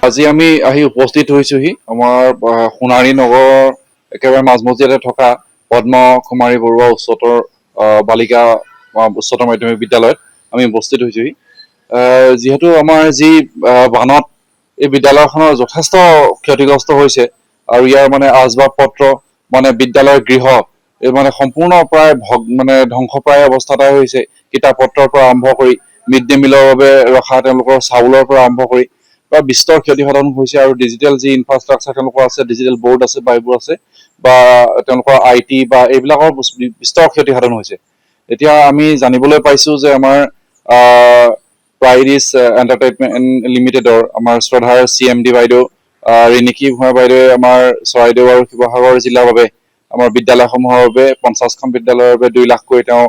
আজি আমি আহি উপস্থিত হৈছোহি আমাৰ সোণাৰী নগৰ একেবাৰে মাজমজিয়াতে থকা পদ্মকুমাৰী বৰুৱা উচ্চতৰ বালিকা উচ্চতৰ মাধ্যমিক বিদ্যালয়ত আমি উপস্থিত হৈছোহি। যিহেতু আমাৰ যি বানত এই বিদ্যালয়খনৰ যথেষ্ট ক্ষতিগ্ৰস্ত হৈছে আৰু ইয়াৰ মানে আচবাব পত্ৰ মানে বিদ্যালয়ৰ গৃহ এই মানে সম্পূৰ্ণ প্ৰায় মানে ধ্বংসপ্ৰায় অৱস্থাতে হৈছে। কিতাপ পত্ৰৰ পৰা আৰম্ভ কৰি মিড ডে মিলৰ বাবে ৰখা তেওঁলোকৰ চাউলৰ পৰা আৰম্ভ কৰি বা বিস্তৰ ক্ষতিসাধন হৈছে আৰু ডিজিটেল যি ইনফ্ৰাষ্ট্ৰাকচাৰ তেওঁলোকৰ আছে, ডিজিটেল বৰ্ড আছে বা এইবোৰ আছে বা তেওঁলোকৰ IT বা এইবিলাকৰ বিস্তৰ ক্ষতিসাধন হৈছে। এতিয়া আমি জানিবলৈ পাইছো যে আমাৰ প্ৰাইৰিছ এণ্টাৰটেইনমেণ্ট লিমিটেডৰ আমাৰ শ্ৰদ্ধাৰ CMD বাইদেউ ৰিণিকী ভূঞা বাইদেৱে আমাৰ চৰাইদেউ আৰু শিৱসাগৰ জিলাৰ বাবে আমাৰ বিদ্যালয়সমূহৰ বাবে 50খন বিদ্যালয়ৰ বাবে 2 লাখকৈ তেওঁ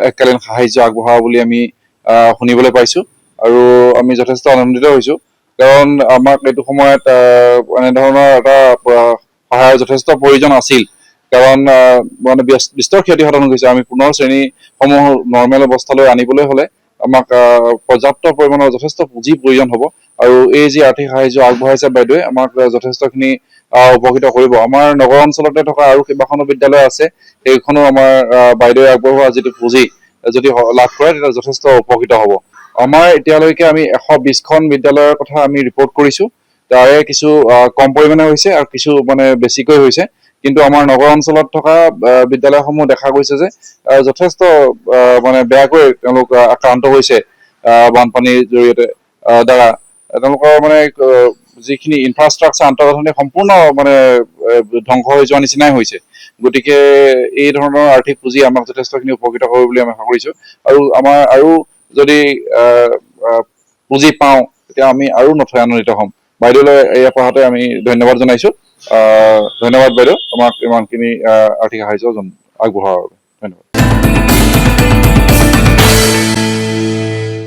এককালীন সাহায্য আগবঢ়াব বুলি আমি শুনিবলৈ পাইছো আৰু আমি যথেষ্ট আনন্দিত হৈছো। কাৰণ আমাক এইটো সময়ত এনেধৰণৰ এটা সহায়ৰ যথেষ্ট প্ৰয়োজন আছিল। কাৰণ মানে বিস্তৰ ক্ষতিসাধন হৈছে। আমি পুনৰ শ্ৰেণীসমূহ নৰ্মেল অৱস্থালৈ আনিবলৈ হ'লে আমাক পৰ্যাপ্ত পৰিমাণৰ যথেষ্ট পুঁজিৰ প্ৰয়োজন হ'ব আৰু এই যি আৰ্থিক সাহায্য আগবঢ়াইছে বাইদেৱে আমাক যথেষ্টখিনি উপকৃত কৰিব। আমাৰ নগৰ অঞ্চলতে থকা আৰু কেইবাখনো বিদ্যালয় আছে, সেইখনো আমাৰ বাইদেৱে আগবঢ়োৱা যিটো পুঁজি যদি লাভ কৰে তেতিয়া যথেষ্ট উপকৃত হ'ব। আমাৰ এতিয়ালৈকে আমি 120খন বিদ্যালয়ৰ কথা আমি ৰিপৰ্ট কৰিছো। তাৰে কিছু কম পৰিমাণে হৈছে আৰু কিছু মানে বেছিকৈ হৈছে। কিন্তু আমাৰ নগৰ অঞ্চলত থকা বিদ্যালয়সমূহ দেখা গৈছে যে যথেষ্ট মানে বেয়াকৈ তেওঁলোক আক্ৰান্ত হৈছে বানপানীৰ জৰিয়তে দ্বাৰা। তেওঁলোকৰ মানে যিখিনি ইনফ্ৰাষ্ট্ৰাকচাৰ আন্তঃগাঁথনি সম্পূৰ্ণ মানে ধ্বংস হৈ যোৱা নিচিনাই হৈছে। গতিকে এই ধৰণৰ আৰ্থিক পুঁজি আমাক যথেষ্টখিনি উপকৃত কৰিব বুলি আমি আশা কৰিছো আৰু যদি পুঁজি পাওঁ তেতিয়া আমি আৰু নথৈ আনন্দিত হ'ম। বাইদেউলৈ এয়া পঢ়াতে আমি ধন্যবাদ জনাইছো। ধন্যবাদ বাইদেউ, আমাক ইমানখিনি আৰ্থিক সাহায্য আগবঢ়োৱাৰ বাবে ধন্যবাদ।